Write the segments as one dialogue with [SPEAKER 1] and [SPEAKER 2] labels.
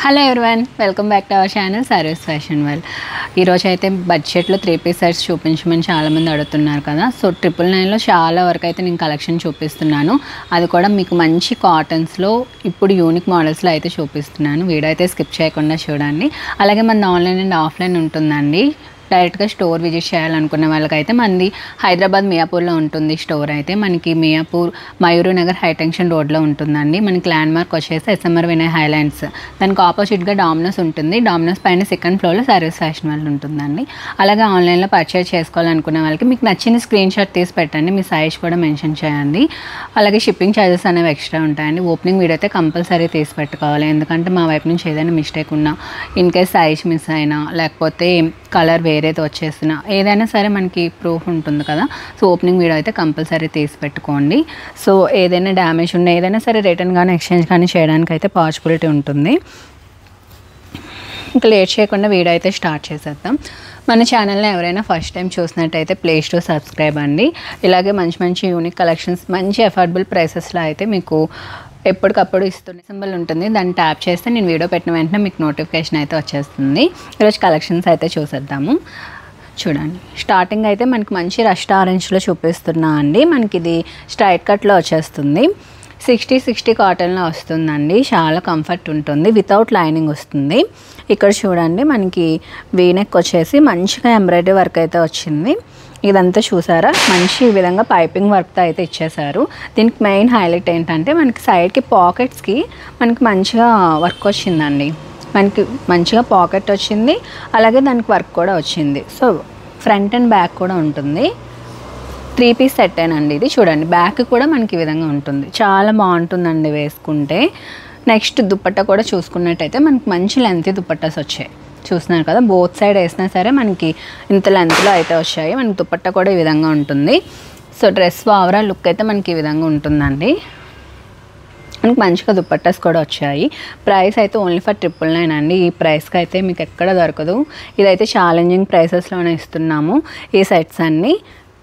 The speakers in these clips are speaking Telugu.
[SPEAKER 1] Hello everyone, welcome back to our channel saris fashion world. ఈరోజు అయితే బడ్జెట్లో 3-piece సెట్స్ చూపించమని చాలామంది అడుగుతున్నారు కదా. సో 999లో చాలా వరకు అయితే నేను కలెక్షన్ చూపిస్తున్నాను. అది కూడా మీకు మంచి కాటన్స్లో ఇప్పుడు యూనిక్ మోడల్స్లో అయితే చూపిస్తున్నాను. వీడియో అయితే స్కిప్ చేయకుండా చూడండి. అలాగే మన ఆన్లైన్ అండ్ ఆఫ్లైన్ ఉంటుందండి. డైరెక్ట్గా స్టోర్ విజిట్ చేయాలనుకునే వాళ్ళకైతే మనది హైదరాబాద్ మియాపూర్లో ఉంటుంది. స్టోర్ అయితే మనకి మియాపూర్ మయూరు నగర్ హై టెన్షన్ రోడ్లో ఉంటుందండి. మనకి ల్యాండ్ మార్క్ వచ్చేసి ఎస్ఎంఆర్ వినయ్ హైలాండ్స్, దానికి ఆపోజిట్గా డామినోస్ ఉంటుంది. డామినోస్ పైన సెకండ్ ఫ్లోర్లో సారీస్ ఫ్యాషన్ వరల్డ్ ఉంటుందండి. అలాగే ఆన్లైన్లో పర్చేజ్ చేసుకోవాలనుకునే వాళ్ళకి మీకు నచ్చిన స్క్రీన్ షాట్ తీసి పెట్టండి, మీ సైజ్ కూడా మెన్షన్ చేయండి. అలాగే షిప్పింగ్ ఛార్జెస్ అనేవి ఎక్స్ట్రా ఉంటాయండి. ఓపెనింగ్ వీడియో అయితే కంపల్సరీ తీసి పెట్టుకోవాలి, ఎందుకంటే మా వైపు నుంచి ఏదైనా మిస్టేక్ ఉన్నా, ఇన్ కేస్ సైజ్ మిస్ అయినా, లేకపోతే కలర్ వేరేది వచ్చేసిన, ఏదైనా సరే మనకి ప్రూఫ్ ఉంటుంది కదా. సో ఓపెనింగ్ వీడియో అయితే కంపల్సరీ తీసి పెట్టుకోండి. సో ఏదైనా డ్యామేజ్ ఉన్నా, ఏదైనా సరే రిటర్న్ కానీ ఎక్స్చేంజ్ కానీ చేయడానికి అయితే పాసిబిలిటీ ఉంటుంది. ఇంకా లేట్ చేయకుండా వీడియో అయితే స్టార్ట్ చేసేద్దాం. మన ఛానల్ని ఎవరైనా ఫస్ట్ టైం చూసినట్టయితే ప్లీజ్ టు సబ్స్క్రైబ్ అండి. ఇలాగే మంచి మంచి యూనిక్ కలెక్షన్స్ మంచి అఫోర్డబుల్ ప్రైసెస్లో అయితే మీకు ఎప్పటికప్పుడు ఇస్తున్న సింబల్ ఉంటుంది, దాన్ని ట్యాప్ చేస్తే నేను వీడియో పెట్టిన వెంటనే మీకు నోటిఫికేషన్ అయితే వచ్చేస్తుంది. ఈరోజు కలెక్షన్స్ అయితే చూసేద్దాము. చూడండి, స్టార్టింగ్ అయితే మనకి మంచి రస్ట్ ఆరెంజ్లో చూపిస్తున్నా అండి. మనకి ఇది స్ట్రైట్ కట్లో వచ్చేస్తుంది. 60 కాటన్లో వస్తుందండి. చాలా కంఫర్ట్ ఉంటుంది, వితౌట్ లైనింగ్ వస్తుంది. ఇక్కడ చూడండి, మనకి వీనెక్ వచ్చేసి మంచిగా ఎంబ్రాయిడరీ వర్క్ అయితే వచ్చింది. ఇదంతా చూసారా, మంచి ఈ విధంగా పైపింగ్ వర్క్తో అయితే ఇచ్చేసారు. దీనికి మెయిన్ హైలైట్ ఏంటంటే మనకి సైడ్కి పాకెట్స్కి మనకి మంచిగా వర్క్ వచ్చిందండి. మనకి మంచిగా పాకెట్ వచ్చింది, అలాగే దానికి వర్క్ కూడా వచ్చింది. సో ఫ్రంట్ అండ్ బ్యాక్ కూడా ఉంటుంది. 3-piece సెట్ ఏనండి ఇది. చూడండి, బ్యాక్ కూడా మనకి ఈ విధంగా ఉంటుంది. చాలా బాగుంటుందండి వేసుకుంటే. నెక్స్ట్ దుపట్టా కూడా చూసుకున్నట్టయితే మనకి మంచి లెంత్ దుపట్టాస్ వచ్చాయి. చూస్తున్నారు కదా, బోత్ సైడ్ వేసినా సరే మనకి ఇంత లెంత్లో అయితే వచ్చాయి. మనకి దుపట్టా కూడా ఈ విధంగా ఉంటుంది. సో డ్రెస్ ఓవరాల్ లుక్ అయితే మనకి ఈ విధంగా ఉంటుందండి. మనకి మంచిగా దుపట్టాస్ కూడా వచ్చాయి. ప్రైస్ అయితే ఓన్లీ ఫర్ 999 అండి. ఈ ప్రైస్కి అయితే మీకు ఎక్కడ దొరకదు. ఇదైతే ఛాలెంజింగ్ ప్రైసెస్లోనే ఇస్తున్నాము ఈ సెట్స్ అన్నీ.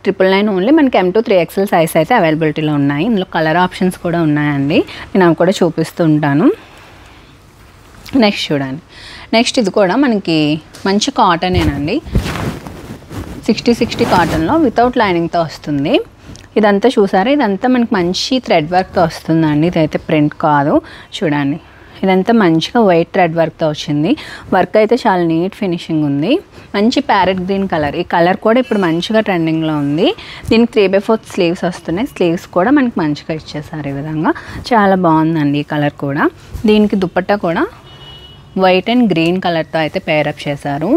[SPEAKER 1] 999 ఓన్లీ. మనకి M to 3XL సైజ్ అయితే అవైలబిలిటీలో ఉన్నాయి. ఇందులో కలర్ ఆప్షన్స్ కూడా ఉన్నాయండి, నేను అవి కూడా చూపిస్తూ ఉంటాను. నెక్స్ట్ చూడండి, నెక్స్ట్ ఇది కూడా మనకి మంచి కాటనేనండి. 60 కాటన్లో వితౌట్ లైనింగ్తో వస్తుంది. ఇదంతా చూసారా, ఇదంతా మనకి మంచి థ్రెడ్ వర్క్తో వస్తుందండి. ఇదైతే ప్రింట్ కాదు. చూడండి, ఇదంతా మంచిగా వైట్ థ్రెడ్ వర్క్తో వచ్చింది. వర్క్ అయితే చాలా నీట్ ఫినిషింగ్ ఉంది. మంచి ప్యారెట్ గ్రీన్ కలర్, ఈ కలర్ కూడా ఇప్పుడు మంచిగా ట్రెండింగ్లో ఉంది. దీనికి 3/4 స్లీవ్స్ వస్తున్నాయి. స్లీవ్స్ కూడా మనకి మంచిగా ఇచ్చేసారు ఈ విధంగా. చాలా బాగుందండి ఈ కలర్ కూడా. దీనికి దుపట్టా కూడా వైట్ అండ్ గ్రీన్ కలర్తో అయితే పేరప్ చేశారు.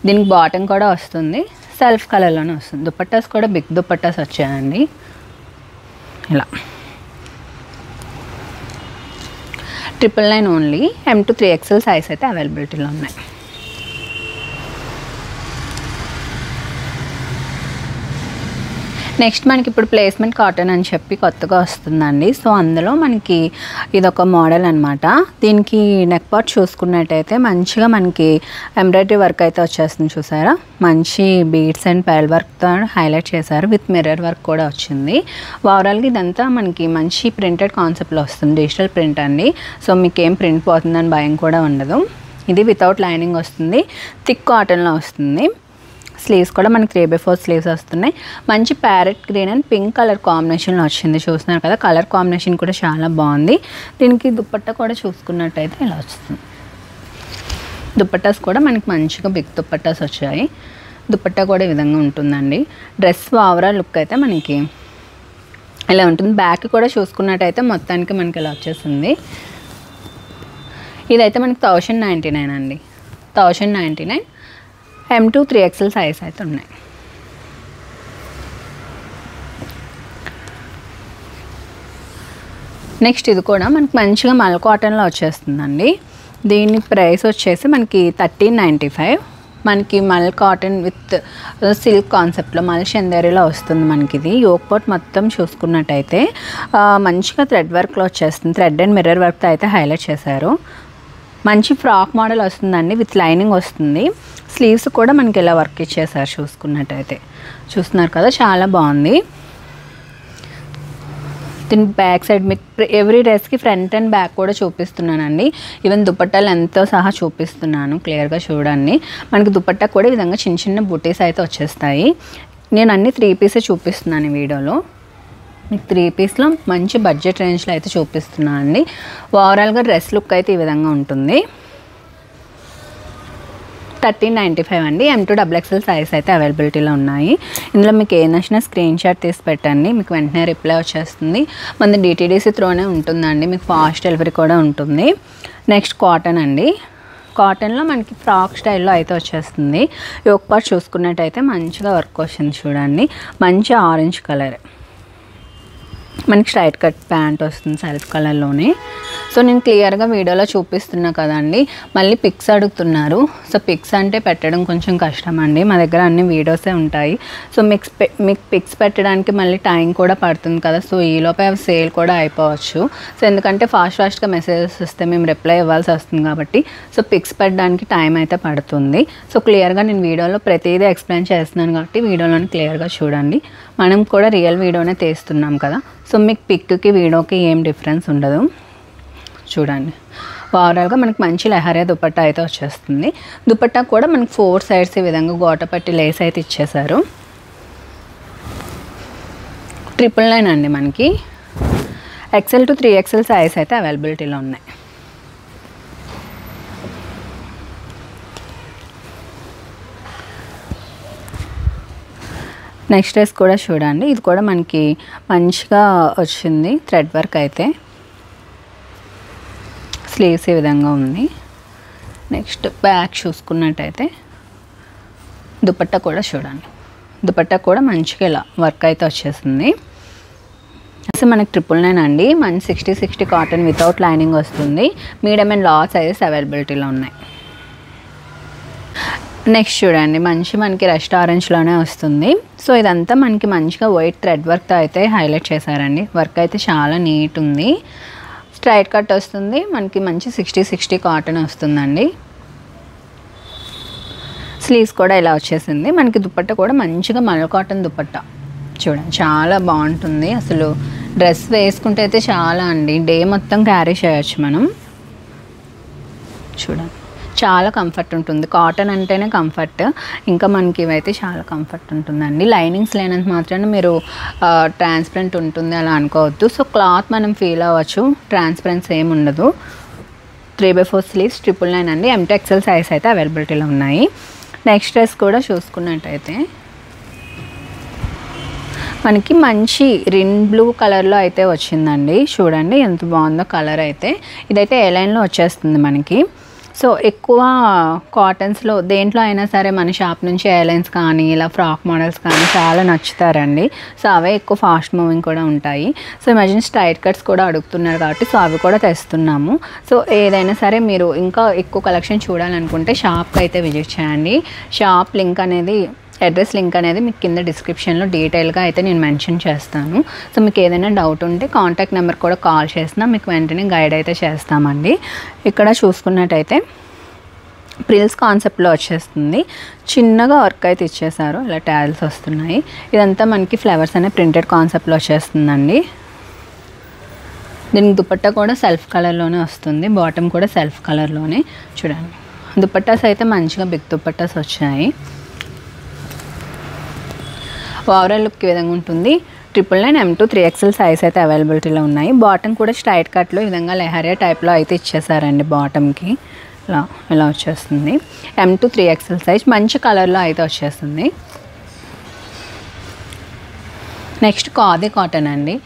[SPEAKER 1] దీనికి బాటమ్ కూడా వస్తుంది, సెల్ఫ్ కలర్లోనే వస్తుంది. దుపట్టాస్ కూడా బిగ్ దుపట్టాస్ వచ్చాయండి. ఇలా 999 only. M to 3XL size అయితే అవైలబిలిటీలో ఉన్నాయి. నెక్స్ట్ మనకి ఇప్పుడు ప్లేస్మెంట్ కాటన్ అని చెప్పి కొత్తగా వస్తుందండి. సో అందులో మనకి ఇదొక మోడల్ అనమాట. దీనికి నెక్ పార్ట్ చూసుకున్నట్టయితే మంచిగా మనకి ఎంబ్రాయిడరీ వర్క్ అయితే వచ్చేస్తుంది. చూసారా, మంచి బీడ్స్ అండ్ పైల్ వర్క్తో హైలైట్ చేశారు. విత్ మిర్రర్ వర్క్ కూడా వచ్చింది. ఓవరాల్గా ఇదంతా మనకి మంచి ప్రింటెడ్ కాన్సెప్ట్లో వస్తుంది, డిజిటల్ ప్రింట్ అండి. సో మీకు ఏం ప్రింట్ పోతుందని భయం కూడా ఉండదు. ఇది వితౌట్ లైనింగ్ వస్తుంది, థిక్ కాటన్లో వస్తుంది. స్లీవ్స్ కూడా మనకి 3/4 స్లీవ్స్ వస్తున్నాయి. మంచి parrot green and pink colour కాంబినేషన్లో వచ్చింది. చూస్తున్నారు కదా, కలర్ కాంబినేషన్ కూడా చాలా బాగుంది. దీనికి దుపట్టా కూడా చూసుకున్నట్టయితే ఇలా వస్తుంది. దుపట్టాస్ కూడా మనకి మంచిగా బిగ్ దుపట్టాస్ వచ్చాయి. దుపట్టా కూడా ఈ విధంగా ఉంటుందండి. డ్రెస్ ఓవరాల్ లుక్ అయితే మనకి ఇలా ఉంటుంది. బ్యాక్ కూడా చూసుకున్నట్టయితే మొత్తానికి మనకి ఇలా వచ్చేసింది. ఇదైతే మనకి 1099 అండి. 1099 M to 3XL సైజ్ అయితే ఉన్నాయి. నెక్స్ట్ ఇది కూడా మనకి మంచిగా మల్ కాటన్లో వచ్చేస్తుందండి. దీని ప్రైస్ వచ్చేసి మనకి 1395. మనకి మల్ కాటన్ విత్ సిల్క్ కాన్సెప్ట్లో మల్ చందేరిలో వస్తుంది. మనకి ఇది యోక్ పార్ట్ మొత్తం చూసుకున్నట్టయితే మంచిగా థ్రెడ్ వర్క్లో వచ్చేస్తుంది. థ్రెడ్ అండ్ మిర్రర్ వర్క్తో అయితే హైలైట్ చేశారు. మంచి ఫ్రాక్ మోడల్ వస్తుందండి, విత్ లైనింగ్ వస్తుంది. స్లీవ్స్ కూడా మనకి ఇలా వర్క్ ఇచ్చేసారు. చూసుకున్నట్టయితే చూస్తున్నారు కదా, చాలా బాగుంది. దీని బ్యాక్ సైడ్ మీకు ఎవ్రీ డ్రెస్కి ఫ్రంట్ అండ్ బ్యాక్ కూడా చూపిస్తున్నానండి. ఈవెన్ దుపట్టాలు ఎంతో సహా చూపిస్తున్నాను, క్లియర్గా చూడండి. మనకి దుపట్టా కూడా ఈ విధంగా చిన్న చిన్న బుటీస్ అయితే వచ్చేస్తాయి. నేను అన్ని 3 పీసే చూపిస్తున్నాను ఈ వీడియోలో. మీకు 3 పీస్లో మంచి బడ్జెట్ రేంజ్లో అయితే చూపిస్తున్నాను అండి. ఓవరాల్గా డ్రెస్ లుక్ అయితే ఈ విధంగా ఉంటుంది. 1395 అండి. M2XXL సైజ్ అయితే అవైలబిలిటీలో ఉన్నాయి. ఇందులో మీకు ఏ నచ్చినా స్క్రీన్ షాట్ తీసి పెట్టండి, మీకు వెంటనే రిప్లై వచ్చేస్తుంది. మన DTDC త్రోనే ఉంటుందండి, మీకు ఫాస్ట్ డెలివరీ కూడా ఉంటుంది. నెక్స్ట్ కాటన్ అండి. కాటన్లో మనకి ఫ్రాక్ స్టైల్లో అయితే వచ్చేస్తుంది. యోక్ పార్ట్ చూసుకున్నట్టయితే మంచిగా వర్క్ వచ్చింది చూడండి. మంచి ఆరెంజ్ కలర్, మనకి స్ట్రైట్ కట్ ప్యాంట్ వస్తుంది సెల్ఫ్ కలర్లోనే. సో నేను క్లియర్గా వీడియోలో చూపిస్తున్నా కదండి, మళ్ళీ పిక్స్ అడుగుతున్నారు. సో పిక్స్ అంటే పెట్టడం కొంచెం కష్టం అండి, మా దగ్గర అన్ని వీడియోసే ఉంటాయి. సో మీకు పిక్స్ పెట్టడానికి మళ్ళీ టైం కూడా పడుతుంది కదా. సో ఈలోపే అవి సేల్ కూడా అయిపోవచ్చు. సో ఎందుకంటే ఫాస్ట్గా మెసేజెస్ వస్తే మేము రిప్లై ఇవ్వాల్సి వస్తుంది కాబట్టి సో పిక్స్ పెట్టడానికి టైం అయితే పడుతుంది. సో క్లియర్గా నేను వీడియోలో ప్రతిదీ ఎక్స్ప్లెయిన్ చేస్తున్నాను కాబట్టి వీడియోలోని క్లియర్గా చూడండి. మనం కూడా రియల్ వీడియోనే తీస్తున్నాం కదా, సో మీకు పిక్కి వీడియోకి ఏం డిఫరెన్స్ ఉండదు. చూడండి, ఓవరాల్గా మనకి మంచి లెహరియా దుపట్టా అయితే వచ్చేస్తుంది. దుపట్టా కూడా మనకి 4 సైడ్స్ ఈ విధంగా గోటపట్టి లేస్ అయితే ఇచ్చేసారు. 999 అండి. మనకి XL to 3XL సైజ్ అయితే అవైలబిలిటీలో ఉన్నాయి. నెక్స్ట్ డ్రెస్ కూడా చూడండి, ఇది కూడా మనకి మంచిగా వచ్చింది. థ్రెడ్ వర్క్ అయితే, స్లీవ్స్ ఈ విధంగా ఉంది. నెక్స్ట్ బ్యాక్ చూసుకున్నట్టయితే దుపట్టా కూడా చూడండి, దుపట్టా కూడా మంచిగా ఇలా వర్క్ అయితే వచ్చేసింది. అసలు మనకి 999 అండి. మంచి 60 కాటన్ వితౌట్ లైనింగ్ వస్తుంది. మీడియం అండ్ లార్జ్ సైజెస్ అవైలబిలిటీలో ఉన్నాయి. నెక్స్ట్ చూడండి, మనకి రెస్ట్ ఆరెంజ్లోనే వస్తుంది. సో ఇదంతా మనకి మంచిగా వైట్ థ్రెడ్ వర్క్తో అయితే హైలైట్ చేశారండి. వర్క్ అయితే చాలా నీట్ ఉంది. స్ట్రైట్ కట్ వస్తుంది, మనకి మంచి 60 కాటన్ వస్తుందండి. స్లీవ్స్ కూడా ఇలా వచ్చేసింది. మనకి దుపట్టా కూడా మంచిగా మల్ కాటన్ దుపట్టా చూడండి, చాలా బాగుంటుంది. అసలు డ్రెస్ వేసుకుంటే అయితే చాలా అండి, డే మొత్తం క్యారీ చేయొచ్చు మనం. చూడండి, చాలా కంఫర్ట్ ఉంటుంది. కాటన్ అంటేనే కంఫర్ట్, ఇంకా మనకి ఇవైతే చాలా కంఫర్ట్ ఉంటుందండి. లైనింగ్స్ లేనంత మాత్రాన మీరు ట్రాన్స్పరెంట్ ఉంటుంది అలా అనుకోవద్దు. సో క్లాత్ మనం ఫీల్ అవ్వచ్చు, ట్రాన్స్పరెన్స్ ఏమి ఉండదు. 3/4 స్లీవ్స్ 999 అండి. M2XL సైజ్ అయితే అవైలబిలిటీలో ఉన్నాయి. నెక్స్ట్ డ్రెస్ కూడా చూసుకున్నట్టయితే మనకి మంచి రిన్ బ్లూ కలర్లో అయితే వచ్చిందండి. చూడండి ఎంత బాగుందో కలర్ అయితే. ఇదైతే ఏ లైన్లో వచ్చేస్తుంది మనకి. సో ఎక్కువ కాటన్స్లో దేంట్లో అయినా సరే మన షాప్ నుంచి ఎయిర్లైన్స్ కానీ ఇలా ఫ్రాక్ మోడల్స్ కానీ చాలా నచ్చుతారండి. సో అవే ఎక్కువ ఫాస్ట్ మూవింగ్ కూడా ఉంటాయి. సో ఇమాజిన్ స్ట్రైట్ కట్స్ కూడా అడుగుతున్నారు కాబట్టి సో అవి కూడా తెస్తున్నాము. సో ఏదైనా సరే మీరు ఇంకా ఎక్కువ కలెక్షన్ చూడాలనుకుంటే షాప్కి అయితే విజిట్ చేయండి. షాప్ లింక్ అనేది, అడ్రస్ లింక్ అనేది మీకు కింద డిస్క్రిప్షన్లో డీటెయిల్గా అయితే నేను మెన్షన్ చేస్తాను. సో మీకు ఏదైనా డౌట్ ఉంటే కాంటాక్ట్ నెంబర్ కూడా కాల్ చేసినా మీకు వెంటనే గైడ్ అయితే చేస్తామండి. ఇక్కడ చూసుకున్నట్టయితే ప్రిల్స్ కాన్సెప్ట్లో వచ్చేస్తుంది. చిన్నగా వర్క్ అయితే ఇచ్చేసారు, ఇలా టాల్స్ వస్తున్నాయి. ఇదంతా మనకి ఫ్లవర్స్ అనే ప్రింటెడ్ కాన్సెప్ట్లో వచ్చేస్తుందండి. దీనికి దుపట్టా కూడా సెల్ఫ్ కలర్లోనే వస్తుంది, బాటమ్ కూడా సెల్ఫ్ కలర్లోనే. చూడండి, దుపట్టాస్ అయితే మంచిగా బిగ్ దుపట్టాస్ వచ్చాయి. ఓవరాల్ లుక్ ఈ విధంగా ఉంటుంది. 999 M2 3XL సైజ్ అయితే అవైలబిలిటీలో ఉన్నాయి. బాటమ్ కూడా స్ట్రైట్ కట్లో ఈ విధంగా లెహరియా టైప్లో అయితే ఇచ్చేసారండి. బాటమ్కి ఇలా వచ్చేస్తుంది. M2 3XL సైజ్ మంచి కలర్లో అయితే వచ్చేస్తుంది. నెక్స్ట్ ఖాదీ కాటన్ అండి.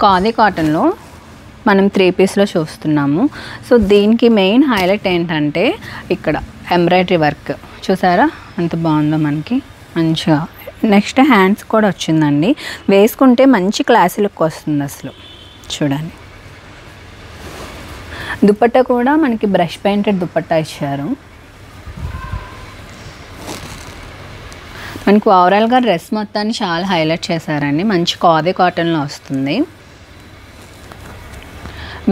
[SPEAKER 1] ఖాదీ కాటన్లో మనం 3 పీస్లో చూస్తున్నాము. సో దీనికి మెయిన్ హైలైట్ ఏంటంటే ఇక్కడ ఎంబ్రాయిడరీ వర్క్ చూసారా ఎంత బాగుందో మనకి మంచిగా. నెక్స్ట్ హ్యాండ్స్ కూడా వచ్చిందండి, వేసుకుంటే మంచి క్లాసీ లుక్ వస్తుంది అసలు. చూడండి, దుపట్టా కూడా మనకి బ్రష్ పెయింటెడ్ దుపట్టా ఇచ్చారు. మనకు ఓవరాల్గా డ్రెస్ మొత్తాన్ని చాలా హైలైట్ చేశారండి. మంచి ఖాదీ కాటన్లో వస్తుంది,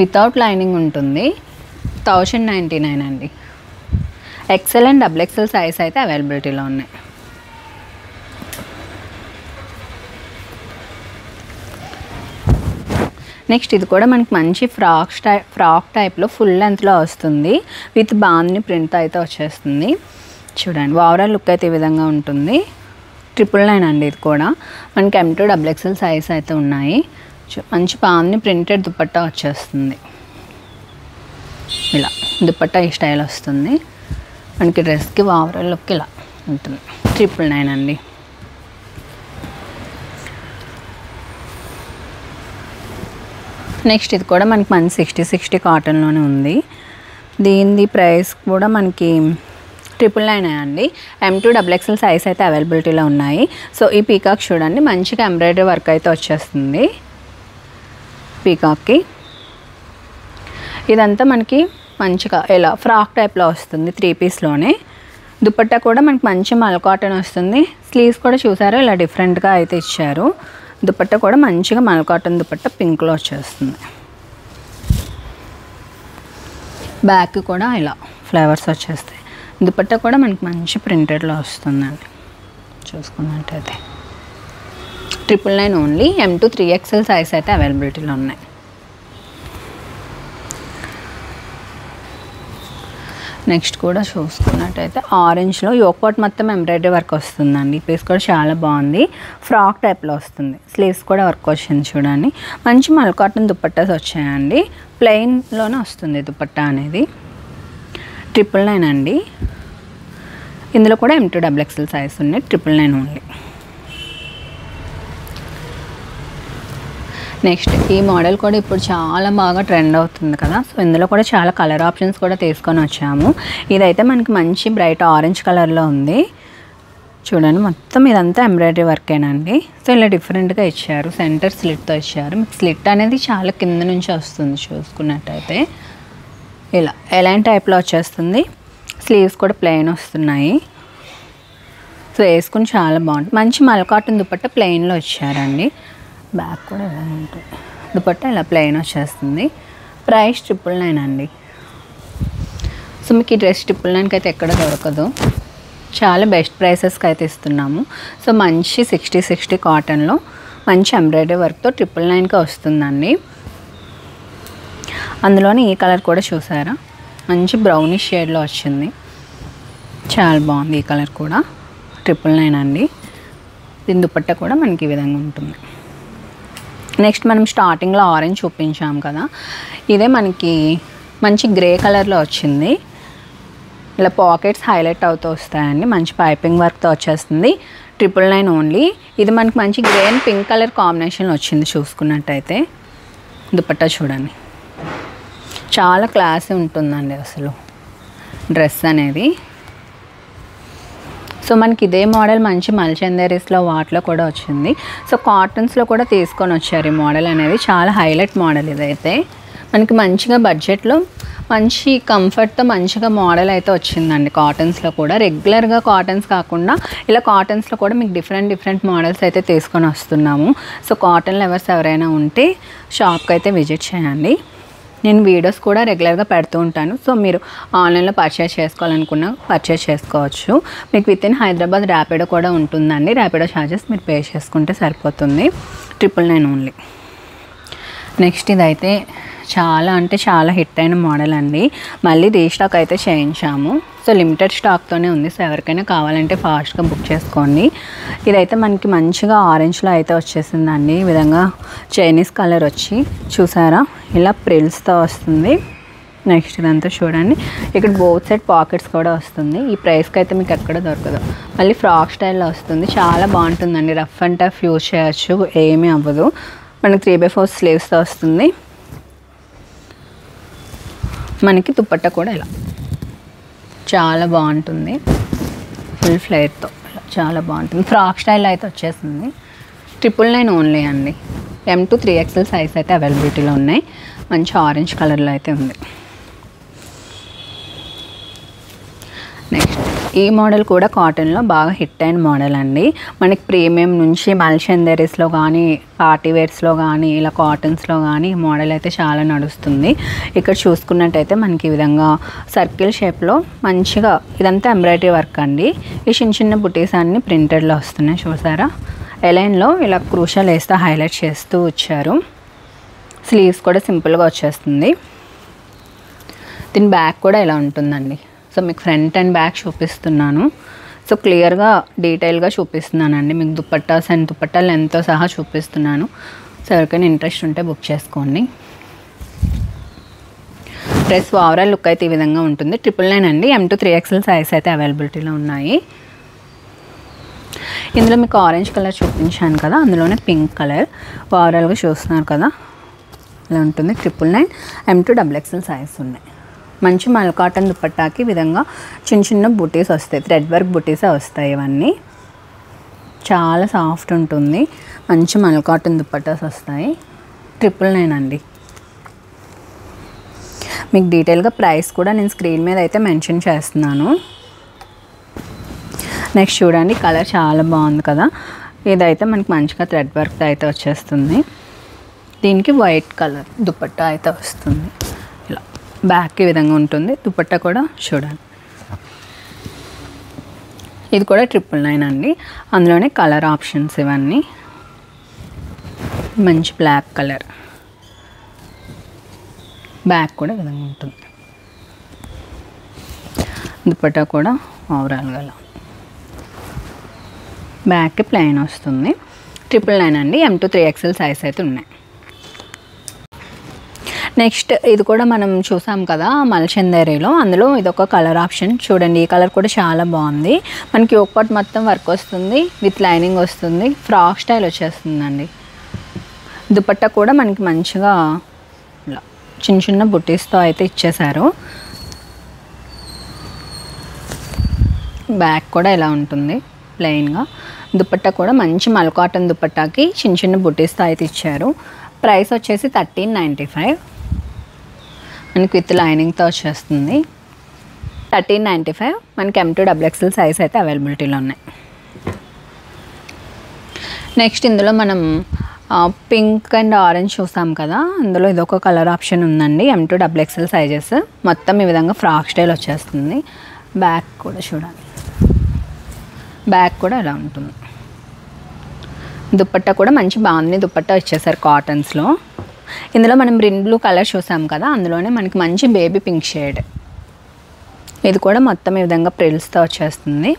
[SPEAKER 1] వితౌట్ లైనింగ్ ఉంటుంది. 1099 అండి. XL అండ్ XXL సైజ్ అయితే అవైలబిలిటీలో ఉన్నాయి. నెక్స్ట్ ఇది కూడా మనకి మంచి ఫ్రాక్ టైప్లో ఫుల్ లెంత్లో వస్తుంది. విత్ బాందిని ప్రింట్ అయితే వచ్చేస్తుంది. చూడండి ఓవరాల్ లుక్ అయితే ఈ విధంగా ఉంటుంది. 999 అండి. ఇది కూడా మనకి M2 XXL సైజ్ అయితే ఉన్నాయి. మంచి బాందిని ప్రింటెడ్ దుపట్టా వచ్చేస్తుంది. ఇలా దుపట్టా ఈ స్టైల్ వస్తుంది. మనకి డ్రెస్కి ఓవరాల్ లుక్ ఇలా ఉంటుంది. 999 అండి. నెక్స్ట్ ఇది కూడా మనకి మంచి 60 కాటన్లోనే ఉంది. దీని ప్రైస్ కూడా మనకి 999 అండి. M2 XXL సైజ్ అయితే అవైలబిలిటీలో ఉన్నాయి. సో ఈ పీకాక్ చూడండి మంచిగా ఎంబ్రాయిడరీ వర్క్ అయితే వచ్చేస్తుంది పీకాక్కి. ఇదంతా మనకి మంచిగా ఇలా ఫ్రాక్ టైప్లో వస్తుంది 3 పీస్లోనే. దుపట్టా కూడా మనకి మంచి మల్ కాటన్ వస్తుంది. స్లీవ్స్ కూడా చూసారు ఇలా డిఫరెంట్గా అయితే ఇచ్చారు. దుపట్టా కూడా మంచిగా మల్ కాటన్ దుపట్టా పింక్లో వచ్చేస్తుంది. బ్యాక్ కూడా ఇలా ఫ్లవర్స్ వచ్చేస్తాయి. దుపట్టా కూడా మనకి మంచి ప్రింటెడ్లో వస్తుందండి. చూసుకున్నట్టయితే 999 ఓన్లీ. M2 3XL సైజ్ అయితే అవైలబిలిటీలో ఉన్నాయి. నెక్స్ట్ కూడా చూసుకున్నట్టయితే ఆరెంజ్లో యోక్పాట్ మొత్తం ఎంబ్రాయిడరీ వర్క్ వస్తుందండి. ఈ పీస్ కూడా చాలా బాగుంది. ఫ్రాక్ టైప్లో వస్తుంది. స్లీవ్స్ కూడా వర్క్ వచ్చింది చూడండి. మంచి మల్ కాటన్ దుపట్టాస్ వచ్చాయండి. ప్లెయిన్లోనే వస్తుంది దుపట్టా అనేది. 999 అండి. ఇందులో కూడా M2 XXL సైజ్ ఉన్నాయి. 999 ఓన్లీ. నెక్స్ట్ ఈ మోడల్ కూడా ఇప్పుడు చాలా బాగా ట్రెండ్ అవుతుంది కదా. సో ఇందులో కూడా చాలా కలర్ ఆప్షన్స్ కూడా తీసుకొని వచ్చాము. ఇదైతే మనకి మంచి బ్రైట్ ఆరెంజ్ కలర్లో ఉంది. చూడండి మొత్తం ఇదంతా ఎంబ్రాయిడరీ వర్కేనండి. సో ఇలా డిఫరెంట్గా ఇచ్చారు. సెంటర్ స్లిట్తో ఇచ్చారు. మీకు స్లిట్ అనేది చాలా కింద నుంచి వస్తుంది. చూసుకున్నట్టయితే ఇలా ఎలాంటి టైప్లో వచ్చేస్తుంది. స్లీవ్స్ కూడా ప్లెయిన్ వస్తున్నాయి. సో వేసుకుని చాలా బాగుంటుంది. మంచి మల్ కాటన్ దుపట్టా ప్లెయిన్లో ఇచ్చారండి. బ్యాక్ కూడా ఇలా ఉంటుంది. దుపట్టా ఇలా ప్లెయిన్ వచ్చేస్తుంది. ప్రైస్ 999 అండి. సో మీకు ఈ డ్రెస్ 999కి అయితే ఎక్కడ దొరకదు. చాలా బెస్ట్ ప్రైసెస్కి అయితే ఇస్తున్నాము. సో మంచి 60 కాటన్లో మంచి ఎంబ్రాయిడరీ వర్క్తో 999కి వస్తుందండి. అందులోనే ఈ కలర్ కూడా చూసారా మంచి బ్రౌనిష్ షేడ్లో వచ్చింది. చాలా బాగుంది. ఈ కలర్ కూడా 999 అండి. దీని దుపట్టా కూడా మనకి ఈ విధంగా ఉంటుంది. నెక్స్ట్ మనం స్టార్టింగ్లో ఆరెంజ్ చూపించాం కదా. ఇదే మనకి మంచి గ్రే కలర్లో వచ్చింది. ఇలా పాకెట్స్ హైలైట్ అవుతూ వస్తాయండి. మంచి పైపింగ్ వర్క్తో వచ్చేస్తుంది. 999 ఓన్లీ. ఇది మనకి మంచి grey and pink colour combination వచ్చింది. చూసుకున్నట్టయితే దుపట్టా చూడండి చాలా క్లాసీ ఉంటుందండి అసలు డ్రెస్ అనేది. సో మనకి ఇదే మోడల్ మంచి మల్చందరీస్లో వాటిలో కూడా వచ్చింది. సో కాటన్స్లో కూడా తీసుకొని వచ్చారు. ఈ మోడల్ అనేది చాలా హైలైట్ మోడల్. ఇదైతే మనకి మంచిగా బడ్జెట్లో మంచి కంఫర్ట్తో మంచిగా మోడల్ అయితే వచ్చిందండి. కాటన్స్లో కూడా రెగ్యులర్గా కాటన్స్ కాకుండా ఇలా కాటన్స్లో కూడా మీకు డిఫరెంట్ మోడల్స్ అయితే తీసుకొని వస్తున్నాము. సో కాటన్ లవర్స్ ఎవరైనా ఉంటే షాప్కి అయితే విజిట్ చేయండి. నేను వీడియోస్ కూడా రెగ్యులర్గా పెడుతూ ఉంటాను. సో మీరు ఆన్లైన్లో పర్చేస్ చేసుకోవాలనుకున్నా పర్చేస్ చేసుకోవచ్చు. మీకు విత్ ఇన్ హైదరాబాద్ ర్యాపిడో కూడా ఉంటుందండి. ర్యాపిడో ఛార్జెస్ మీరు పే చేసుకుంటే సరిపోతుంది. 999 ఓన్లీ. నెక్స్ట్ ఇదైతే చాలా అంటే చాలా హిట్ అయిన మోడల్ అండి. మళ్ళీ రీస్టాక్ అయితే చేయించాము. సో లిమిటెడ్ స్టాక్తోనే ఉంది. సో ఎవరికైనా కావాలంటే ఫాస్ట్గా బుక్ చేసుకోండి. ఇదైతే మనకి మంచిగా ఆరెంజ్లో అయితే వచ్చేసిందండి. ఈ విధంగా చైనీస్ కలర్ వచ్చి చూసారా ఇలా ప్రిల్స్తో వస్తుంది. నెక్స్ట్ ఇదంతా చూడండి ఇక్కడ బోత్ సైడ్ పాకెట్స్ కూడా వస్తుంది. ఈ ప్రైస్కి అయితే మీకు ఎక్కడ దొరకదు. మళ్ళీ ఫ్రాక్ స్టైల్లో వస్తుంది. చాలా బాగుంటుందండి. రఫ్ అండ్ టఫ్ యూజ్ చేయొచ్చు. ఏమీ అవ్వదు. మనకి 3/4 స్లీవ్స్తో వస్తుంది. మనకి దుపట్టా కూడా ఇలా చాలా బాగుంటుంది. ఫుల్ ఫ్లేర్తో చాలా బాగుంటుంది. ఫ్రాక్ స్టైల్ అయితే వచ్చేసింది. 999 ఓన్లీ అండి. M2 3XL సైజ్ అయితే అవైలబిలిటీలో ఉన్నాయి. మంచి ఆరెంజ్ కలర్లో అయితే ఉంది. నెక్స్ట్ ఈ మోడల్ కూడా కాటన్లో బాగా హిట్ అయిన మోడల్ అండి. మనకి ప్రీమియం నుంచి మల్చందరీస్లో కానీ పార్టీ వేర్స్లో కానీ ఇలా కాటన్స్లో కానీ ఈ మోడల్ అయితే చాలా నడుస్తుంది. ఇక్కడ చూసుకున్నట్టయితే మనకి ఈ విధంగా సర్కిల్ షేప్లో మంచిగా ఇదంతా ఎంబ్రాయిడరీ వర్క్ అండి. ఈ చిన్న బుటీస్ అన్నీ ప్రింటెడ్లో వస్తున్నాయి. చూసారా ఎలైన్లో ఇలా క్రూషల్ వేస్తూ హైలైట్ చేస్తూ వచ్చారు. స్లీవ్స్ కూడా సింపుల్గా వచ్చేస్తుంది. దీని బ్యాక్ కూడా ఇలా ఉంటుందండి. సో మీకు ఫ్రంట్ అండ్ బ్యాక్ చూపిస్తున్నాను. సో క్లియర్గా డీటెయిల్గా చూపిస్తున్నానండి. మీకు దుపట్టాస్ అండ్ దుపట్టా లెంత్తో సహా చూపిస్తున్నాను. సో ఎవరికైనా ఇంట్రెస్ట్ ఉంటే బుక్ చేసుకోండి. డ్రెస్ ఓవరాల్ లుక్ అయితే ఈ విధంగా ఉంటుంది. 999 అండి. M to 3XL సైజ్ అయితే అవైలబిలిటీలో ఉన్నాయి. ఇందులో మీకు ఆరెంజ్ కలర్ చూపించాను కదా, అందులోనే పింక్ కలర్ ఓవరాల్గా చూస్తున్నారు కదా, ఇలా ఉంటుంది. 999 M to XXL సైజ్ ఉన్నాయి. మంచి మల్ కాటన్ దుపట్టాకి విధంగా చిన్న చిన్న బుటీస్ వస్తాయి, థ్రెడ్ వర్క్ బుటీసే వస్తాయి. ఇవన్నీ చాలా సాఫ్ట్ ఉంటుంది. మంచి మల్ కాటన్ దుపట్టాస్ వస్తాయి. 999 అండి. మీకు డీటెయిల్గా ప్రైస్ కూడా నేను స్క్రీన్ మీద అయితే మెన్షన్ చేస్తున్నాను. నెక్స్ట్ చూడండి, కలర్ చాలా బాగుంది కదా. ఇదైతే మనకి మంచిగా థ్రెడ్ వర్క్ అయితే వచ్చేస్తుంది. దీనికి వైట్ కలర్ దుపట్టా అయితే వస్తుంది. ఇలా బ్యాక్ ఈ విధంగా ఉంటుంది. దుపట్టా కూడా చూడండి, ఇది కూడా 999 అండి. అందులోనే కలర్ ఆప్షన్స్ ఇవన్నీ. మంచి బ్లాక్ కలర్, బ్యాక్ కూడా ఈ విధంగా ఉంటుంది. దుపట్టా కూడా ఓవరాల్గా బ్యాక్ ప్లెయిన్ వస్తుంది. 999 అండి. M to 3XL సైజ్ అయితే ఉన్నాయి. నెక్స్ట్ ఇది కూడా మనం చూసాం కదా మల్చందేరీలో, అందులో ఇదొక కలర్ ఆప్షన్ చూడండి. ఈ కలర్ కూడా చాలా బాగుంది. మనకి యోక్ పార్ట్ మొత్తం వర్క్ వస్తుంది, విత్ లైనింగ్ వస్తుంది, ఫ్రాక్ స్టైల్ వచ్చేస్తుందండి. దుపట్టా కూడా మనకి మంచిగా ఇలా చిన్న చిన్న బుటీస్తో అయితే ఇచ్చేసారు. బ్యాక్ కూడా ఇలా ఉంటుంది ప్లెయిన్గా. దుపట్టా కూడా మంచి మల్ కాటన్ దుపట్టాకి చిన్న చిన్న బుటీస్తో అయితే ఇచ్చారు. ప్రైస్ వచ్చేసి 1395. మనకి విత్ లైనింగ్తో వచ్చేస్తుంది. 1395. మనకి M to XXL సైజ్ అయితే అవైలబిలిటీలో ఉన్నాయి. నెక్స్ట్ ఇందులో మనం పింక్ అండ్ ఆరెంజ్ చూసాం కదా, అందులో ఇదొక కలర్ ఆప్షన్ ఉందండి. M to XXL సైజెస్ మొత్తం ఈ విధంగా ఫ్రాక్ స్టైల్ వచ్చేస్తుంది. బ్యాక్ కూడా చూడండి, బ్యాక్ కూడా ఇలా ఉంటుంది. దుపట్టా కూడా మంచి బాగుంది. దుపట్టా ఇచ్చేసారు కాటన్స్లో. ఇందులో మనం గ్రీన్ బ్లూ కలర్ చూసాం కదా, అందులోనే మనకి మంచి బేబీ పింక్ షేడ్. ఇది కూడా మొత్తం ఈ విధంగా ప్రిల్స్తో వచ్చేస్తుంది.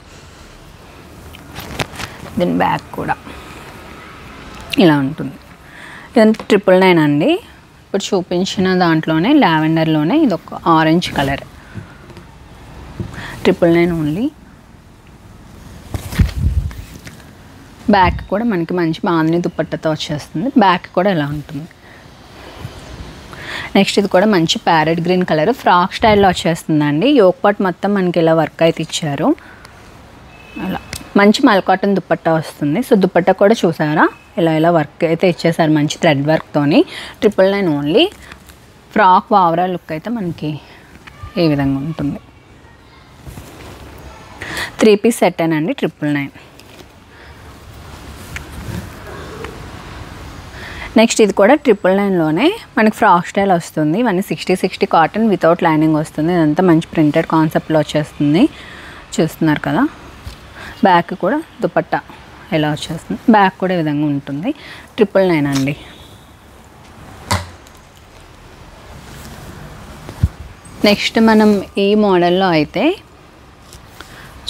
[SPEAKER 1] దీని బ్యాక్ కూడా ఇలా ఉంటుంది. ఇదంతా 999 అండి. ఇప్పుడు చూపించిన దాంట్లోనే లావెండర్లోనే ఇదొక ఆరెంజ్ కలర్. 999 ఓన్లీ. బ్యాక్ కూడా మనకి మంచి బాగుంది దుపట్టాతో వచ్చేస్తుంది. బ్యాక్ కూడా ఇలా ఉంటుంది. నెక్స్ట్ ఇది కూడా మంచి ప్యారెట్ గ్రీన్ కలర్ ఫ్రాక్ స్టైల్లో వచ్చేస్తుందండి. యోక్ పార్ట్ మొత్తం మనకి ఇలా వర్క్ అయితే ఇచ్చారు. అలా మంచి మల్ కాటన్ దుపట్టా వస్తుంది. సో దుపట్టా కూడా చూసారా, ఇలా ఇలా వర్క్ అయితే ఇచ్చేసారు మంచి థ్రెడ్ వర్క్తోని. 999 ఓన్లీ. ఫ్రాక్ ఓవరాల్ లుక్ అయితే మనకి ఈ విధంగా ఉంటుంది. 3 పీస్ సెట్ అండి 999. నెక్స్ట్ ఇది కూడా 999లోనే మనకి ఫ్రాక్ స్టైల్ వస్తుంది. ఇవన్నీ 60/60 కాటన్ వితౌట్ లైనింగ్ వస్తుంది. ఇదంతా మంచి ప్రింటెడ్ కాన్సెప్ట్లో వచ్చేస్తుంది. చూస్తున్నారు కదా. బ్యాక్ కూడా దుపట్టా ఎలా వచ్చేస్తుంది. బ్యాక్ కూడా ఈ విధంగా ఉంటుంది. 999 అండి. నెక్స్ట్ మనం ఈ మోడల్లో అయితే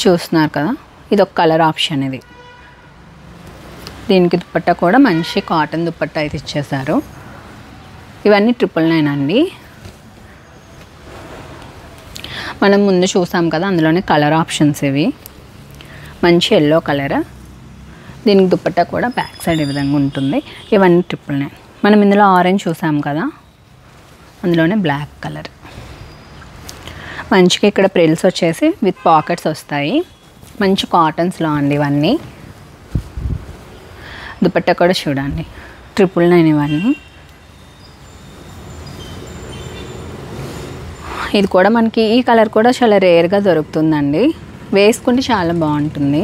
[SPEAKER 1] చూస్తున్నారు కదా, ఇది ఒక కలర్ ఆప్షన్. ఇది దీనికి దుపట్టా కూడా మంచి కాటన్ దుపట్టా అయితే ఇచ్చేసారు. ఇవన్నీ 999 అండి. మనం ముందు చూసాం కదా, అందులోనే కలర్ ఆప్షన్స్ ఇవి. మంచి ఎల్లో కలర్. దీనికి దుపట్టా కూడా బ్యాక్ సైడ్ ఈ విధంగా ఉంటుంది. ఇవన్నీ 999. మనం ఇందులో ఆరెంజ్ చూసాం కదా, అందులోనే బ్లాక్ కలర్. మంచిగా ఇక్కడ ప్రిల్స్ వచ్చేసి విత్ పాకెట్స్ వస్తాయి. మంచి కాటన్స్లో అండి ఇవన్నీ. దుపట్టా కూడా చూడండి 999 ఇవన్నీ. ఇది కూడా మనకి ఈ కలర్ కూడా చాలా రేర్గా దొరుకుతుందండి. వేసుకుంటే చాలా బాగుంటుంది.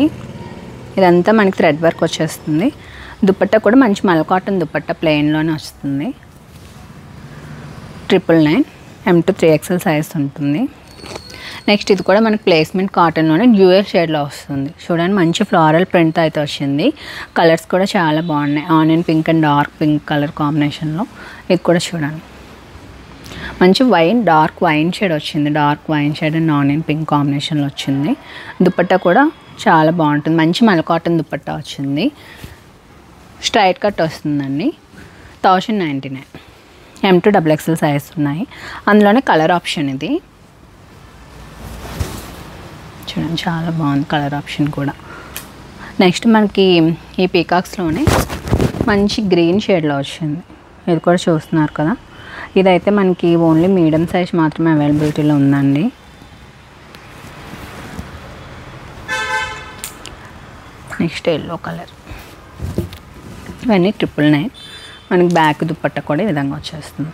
[SPEAKER 1] ఇదంతా మనకి థ్రెడ్ వర్క్ వచ్చేస్తుంది. దుపట్టా కూడా మంచి మల్ కాటన్ దుపట్టా ప్లెయిన్లోనే వస్తుంది. 999 M to 3XL సైజ్ ఉంటుంది. నెక్స్ట్ ఇది కూడా మనకి ప్లేస్మెంట్ కాటన్లోనే డ్యూయల్ షేడ్లో వస్తుంది. చూడండి మంచి ఫ్లోరల్ ప్రింట్ అయితే వచ్చింది. కలర్స్ కూడా చాలా బాగున్నాయి. Onion pink and dark pink colour కాంబినేషన్లో. ఇది కూడా చూడండి మంచి డార్క్ వైన్ షేడ్ వచ్చింది. Dark wine shade and onion pink కాంబినేషన్లో వచ్చింది. దుపట్టా కూడా చాలా బాగుంటుంది. మంచి మల్ కాటన్ దుపట్టా వచ్చింది. స్ట్రైట్ కట్ వస్తుందండి. 1099. M2 XXL సైజ్ ఉన్నాయి. అందులోనే కలర్ ఆప్షన్ ఇది చూడండి చాలా బాగుంది కలర్ ఆప్షన్ కూడా. నెక్స్ట్ మనకి ఈ పీకాక్స్లోనే మంచి గ్రీన్ షేడ్లో వచ్చింది. ఇది కూడా చూస్తున్నారు కదా. ఇదైతే మనకి ఓన్లీ మీడియం సైజ్ మాత్రమే అవైలబిలిటీలో ఉందండి. Next yellow colour. ఇవన్నీ 999. మనకి బ్యాక్ దుపట్టా కూడా ఈ విధంగా వచ్చేస్తుంది.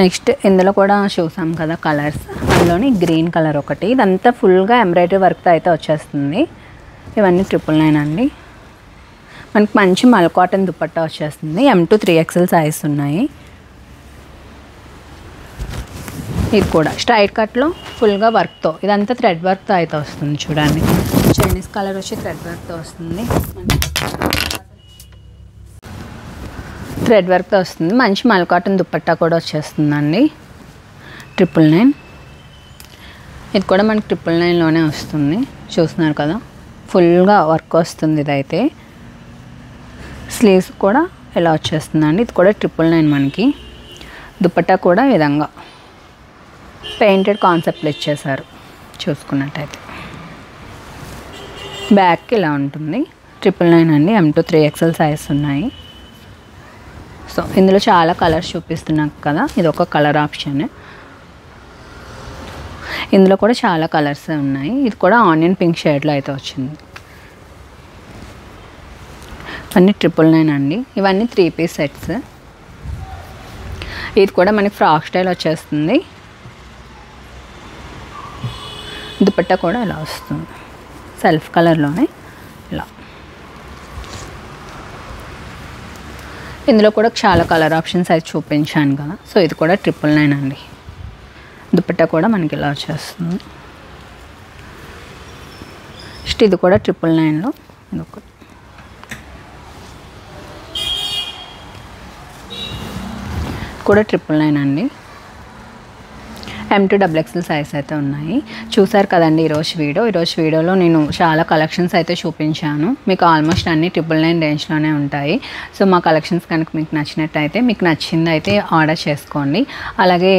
[SPEAKER 1] నెక్స్ట్ ఇందులో కూడా చూసాం కదా కలర్స్. అందులోని గ్రీన్ కలర్ ఒకటి. ఇదంతా ఫుల్గా ఎంబ్రాయిడరీ వర్క్తో అయితే వచ్చేస్తుంది. ఇవన్నీ 999 అండి. మనకి మంచి మల్ కాటన్ దుపట్టా వచ్చేస్తుంది. M2 3XL సైజ్ ఉన్నాయి. ఇది కూడా స్ట్రైట్ కట్లో ఫుల్గా వర్క్తో, ఇదంతా థ్రెడ్ వర్క్తో అయితే వస్తుంది. చూడండి చైనీస్ కలర్ వచ్చి థ్రెడ్ వర్క్తో వస్తుంది. థ్రెడ్ వర్క్తో వస్తుంది. మంచి మల్ కాటన్ దుపట్టా కూడా వచ్చేస్తుందండి. 999. ఇది కూడా మనకి 999లోనే వస్తుంది. చూస్తున్నారు కదా ఫుల్గా వర్క్ వస్తుంది. ఇదైతే స్లీవ్స్ కూడా ఇలా వచ్చేస్తుందండి. ఇది కూడా 999 మనకి. దుపట్టా కూడా ఈ విధంగా పెయింటెడ్ కాన్సెప్ట్లు ఇచ్చేసారు. చూసుకున్నట్టయితే బ్యాక్ ఇలా ఉంటుంది. 999 అండి. M2 3XL సైజ్ ఉన్నాయి. సో ఇందులో చాలా కలర్స్ చూపిస్తున్నాం కదా. ఇది ఒక కలర్ ఆప్షన్. ఇందులో కూడా చాలా కలర్స్ ఉన్నాయి. ఇది కూడా ఆనియన్ పింక్ షేడ్లో అయితే వచ్చింది. ఇవన్నీ 999 అండి. ఇవన్నీ 3 పీస్ సెట్స్. ఇది కూడా మనకి ఫ్రాక్ స్టైల్ వచ్చేస్తుంది. దుపట్టా కూడా ఇలా వస్తుంది సెల్ఫ్ కలర్లోనే ఇలా. ఇందులో కూడా చాలా కలర్ ఆప్షన్స్ అయితే చూపించాను కదా. సో ఇది కూడా 999 అండి. దుపట్టా కూడా మనకి ఇలా వచ్చేస్తుంది. నెక్స్ట్ ఇది కూడా 999లో ఇదొకటి. కూడా 999 అండి. M2 XXL సైజ్ అయితే ఉన్నాయి. చూసారు కదండి ఈరోజు వీడియోలో నేను చాలా కలెక్షన్స్ అయితే చూపించాను. మీకు ఆల్మోస్ట్ అన్ని 999 రేంజ్లోనే ఉంటాయి. సో మా కలెక్షన్స్ కనుక మీకు నచ్చినట్టయితే, మీకు నచ్చింది అయితే ఆర్డర్ చేసుకోండి. అలాగే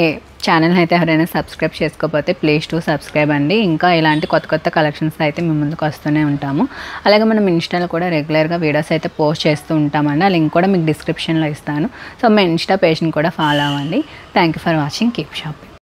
[SPEAKER 1] ఛానల్ అయితే ఎవరైనా సబ్స్క్రైబ్ చేసుకోకపోతే ప్లీజ్ టు సబ్స్క్రైబ్ అండి. ఇంకా ఇలాంటి కొత్త కలెక్షన్స్ అయితే మీ ముందుకు వస్తూనే ఉంటాము. అలాగే మనం ఇన్స్టాలో కూడా రెగ్యులర్గా వీడియోస్ అయితే పోస్ట్ చేస్తూ ఉంటామండి. ఆ లింక్ కూడా మీకు డిస్క్రిప్షన్లో ఇస్తాను. సో మా ఇన్స్టా పేజ్ని కూడా ఫాలో అవ్వండి. Thank you for watching. Keep shopping.